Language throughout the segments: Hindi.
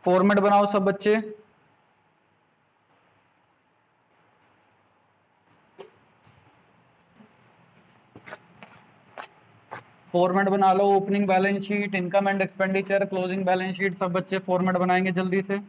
फॉर्मेट बनाओ सब बच्चे। फॉर्मेट बना लो, opening balance sheet, income and expenditure, closing balance sheet, सब बच्चे फॉर्मेट बनाएंगे जल्दी से।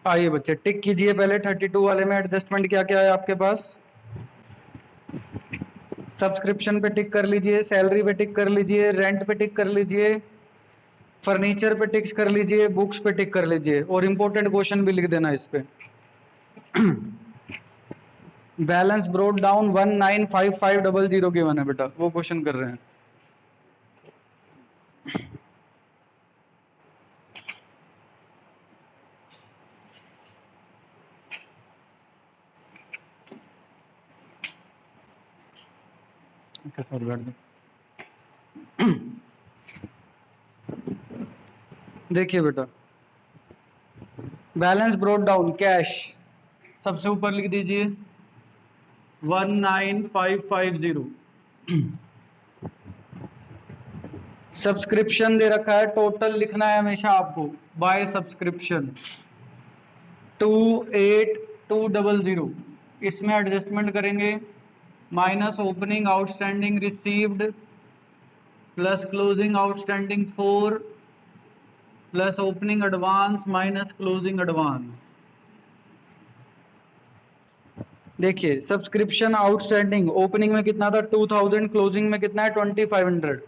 आइए बच्चे टिक कीजिए पहले 32 वाले में एडजस्टमेंट क्या क्या है आपके पास। सब्सक्रिप्शन पे टिक कर लीजिए, सैलरी पे टिक कर लीजिए, रेंट पे टिक कर लीजिए, फर्नीचर पे टिक कर लीजिए, बुक्स पे टिक कर लीजिए, और इंपॉर्टेंट क्वेश्चन भी लिख देना इस पे। बैलेंस ब्रोड डाउन 195500 गिवन है बेटा, वो क्वेश्चन कर रहे हैं। देखिए बेटा, बैलेंस ब्रोड डाउन कैश सबसे ऊपर लिख दीजिए 19550। सब्सक्रिप्शन दे रखा है, टोटल लिखना है हमेशा आपको बाय सब्सक्रिप्शन 28200। इसमें एडजस्टमेंट करेंगे, minus opening outstanding received plus closing outstanding 4 plus opening advance minus closing advance. देखिए सब्सक्रिप्शन आउटस्टैंडिंग ओपनिंग में कितना था 2000, क्लोजिंग में कितना है 2500।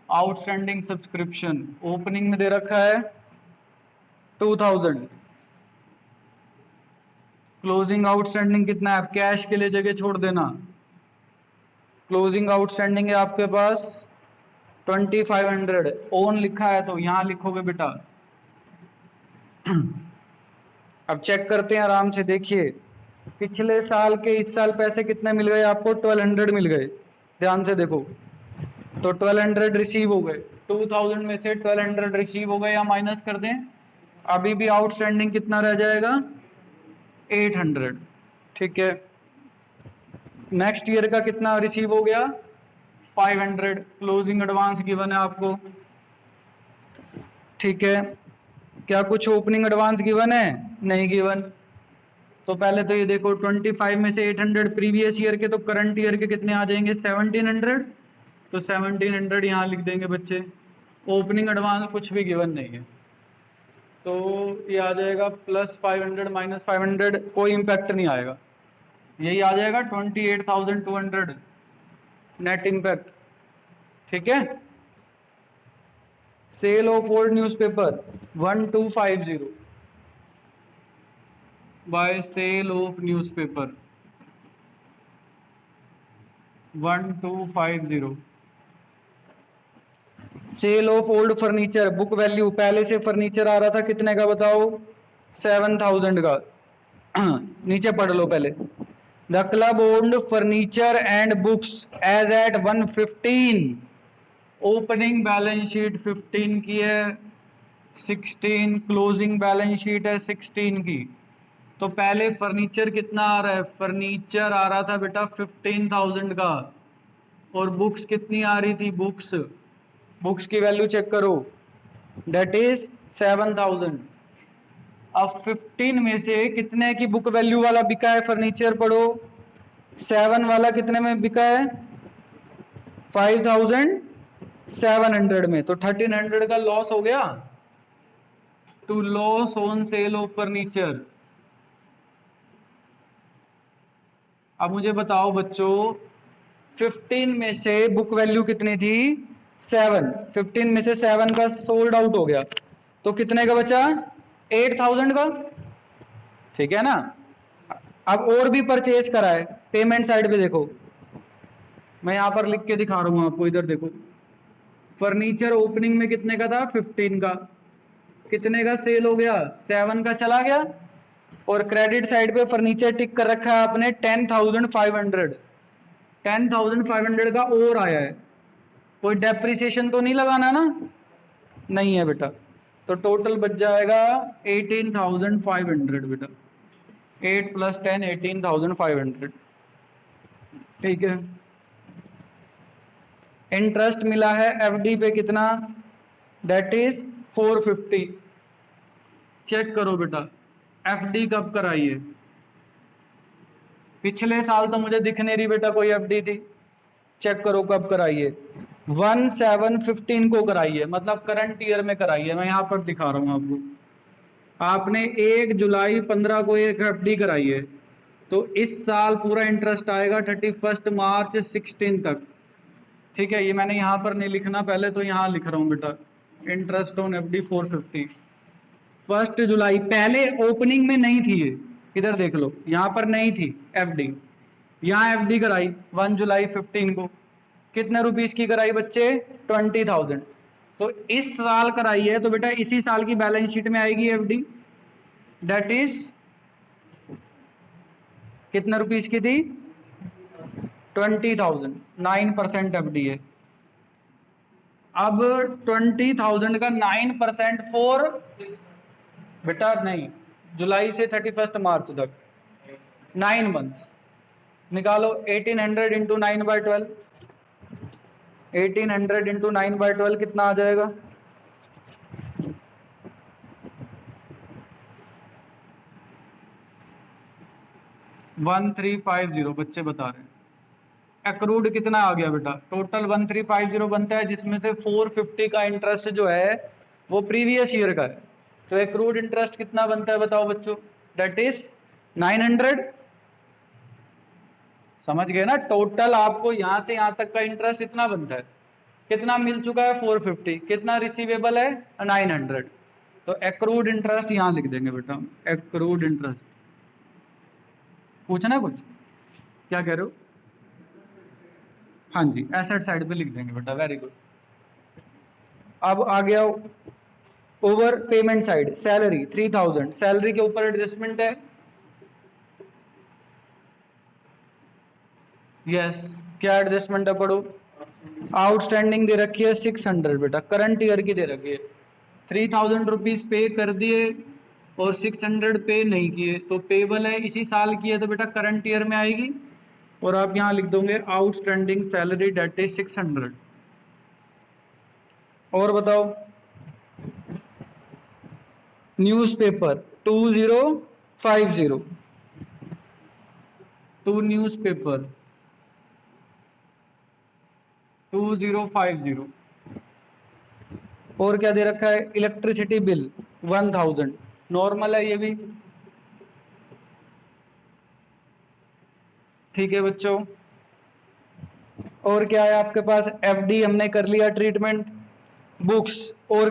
आउटस्टैंडिंग सब्सक्रिप्शन ओपनिंग में दे रखा है 2000, क्लोजिंग आउटस्टैंडिंग कितना है, आप कैश के लिए जगह छोड़ देना। क्लोजिंग आउटस्टैंडिंग है आपके पास 2500, ओन लिखा है तो यहां लिखोगे बेटा। अब चेक करते हैं आराम से, देखिए पिछले साल के इस साल पैसे कितने मिल गए आपको, 1200 मिल गए। ध्यान से देखो, तो 1200 रिसीव हो गए, 2000 में से 1200 रिसीव हो गए या माइनस कर दें, अभी भी आउटस्टैंडिंग कितना रह जाएगा 800। ठीक है, नेक्स्ट ईयर का कितना रिसीव हो गया 500, क्लोजिंग एडवांस गिवन है आपको। ठीक है, क्या कुछ ओपनिंग एडवांस गिवन है, नहीं गिवन। तो पहले तो ये देखो 25 में से 800 प्रीवियस ईयर के, तो करंट ईयर के कितने आ जाएंगे 1700, तो 1700 यहां लिख देंगे बच्चे। ओपनिंग एडवांस कुछ भी गिवन नहीं है, तो ये आ जाएगा प्लस 500 माइनस 500, कोई इंपैक्ट नहीं आएगा, यही आ जाएगा 28,200 नेट इंपैक्ट। ठीक है, sale of old newspaper 1250 by sale of newspaper 1250। Sale of old furniture book value, पहले से फर्नीचर आ रहा था कितने का बताओ 7000 का। नीचे पढ़ लो पहले, the club owned furniture and books as at 115, opening balance sheet 15 की है, 16 क्लोजिंग बैलेंस शीट है 16 की। तो पहले फर्नीचर कितना आ रहा है, फर्नीचर आ रहा था बेटा 15,000 का, और बुक्स कितनी आ रही थी, बुक्स बुक्स की वैल्यू चेक करो, डेट इज 7000। अब 15 में से कितने की बुक वैल्यू वाला बिका है फर्नीचर, पढ़ो। 7 वाला कितने में बिका है, 5700 में, तो 1300 का लॉस हो गया to loss on sale of furniture. अब मुझे बताओ बच्चों, 15 में से बुक वैल्यू कितनी थी, 7, 15 में से 7 का सोल्ड आउट हो गया, तो कितने का बचा, 8000 का, ठीक है ना। अब और भी परचेज करा है, पेमेंट साइड पे देखो, मैं यहां पर लिख के दिखा रहा हूं आपको, इधर देखो, फर्नीचर ओपनिंग में कितने का था, 15 का, कितने का सेल हो गया, 7 का चला गया, और क्रेडिट साइड पे फर्नीचर टिक कर रखा है आपने 10,500, 10,500 का और आया है, कोई डेप्रिसिएशन तो नहीं लगाना ना, नहीं है बेटा, तो टोटल बच जाएगा 18,500 बेटा, 8 + 10 18,500, ठीक है। इंटरेस्ट मिला है एफडी पे कितना, डेट इज 450। चेक करो बेटा, एफडी कब कराई है, पिछले साल तो मुझे दिख नहीं रही बेटा कोई एफडी थी, चेक करो कब कराई है, 1/7/15 को कराई है, मतलब करंट ईयर में कराई है, मैं यहां पर दिखा रहा हूं आपको, आपने 1 जुलाई 15 को एक एफडी कराई है, तो इस साल पूरा इंटरेस्ट आएगा 31 मार्च 16 तक, ठीक है। ये मैंने यहां पर नहीं लिखना, पहले तो यहां लिख रहा हूं बेटा, इंटरेस्ट ऑन एफडी 450, 1 जुलाई, पहले ओपनिंग में नहीं थी ये, इधर देख लो, यहां पर नहीं थी एफडी, यहां एफडी कराई 1 जुलाई 15 को, कितने रुपीस की कराई बच्चे, 20,000, तो इस साल कराई है, तो बेटा इसी साल की बैलेंस शीट में आएगी एफडी, डेट इज कितने रुपीस की थी, 20,000, 9% एफडी है। अब 20,000 का 9% फॉर, बेटा नहीं, जुलाई से 31 मार्च तक 9 मंथ्स, निकालो 1800 इंटू 9/12, 1800 इंटू 9/12 कितना आ जाएगा, 1350, बच्चे बता रहे हैं। एक्रूड कितना आ गया बेटा, टोटल 1350 बनता है, जिसमें से 450 का इंटरेस्ट जो है वो प्रीवियस ईयर का है, तो एक्रूड इंटरेस्ट कितना बनता है बताओ बच्चों, डेट इज 900, समझ गए ना, टोटल आपको यहां से यहां तक का इंटरेस्ट इतना बनता है, कितना मिल चुका है 450, कितना रिसीवेबल है 900, तो एक्रूड इंटरेस्ट यहां लिख देंगे बेटा, एक्रूड इंटरेस्ट, पूछना कुछ, क्या कह रहे हो, हाँ जी एसेट साइड पे लिख देंगे बेटा, वेरी गुड। अब आ गया over payment side, salary 3000, salary के ऊपर एडजस्टमेंट है, यस, क्या एडजस्टमेंट है पढ़ो, आउटस्टैंडिंग दे रखी है 600 बेटा, करंट ईयर की दे रखी है, 3000 रुपीज पे कर दिए और 600 पे नहीं किए, तो पेबल है इसी साल की है, तो बेटा करंट ईयर में आएगी, और आप यहां लिख दोगे आउटस्टैंडिंग सैलरी डेट इज 600। और बताओ, न्यूज़पेपर 2050, टू न्यूज़पेपर 2050, और क्या दे रखा है, इलेक्ट्रिसिटी बिल 1000, नॉर्मल है ये भी, ठीक है बच्चों। और क्या है आपके पास, एफडी हमने कर लिया ट्रीटमेंट, बुक्स और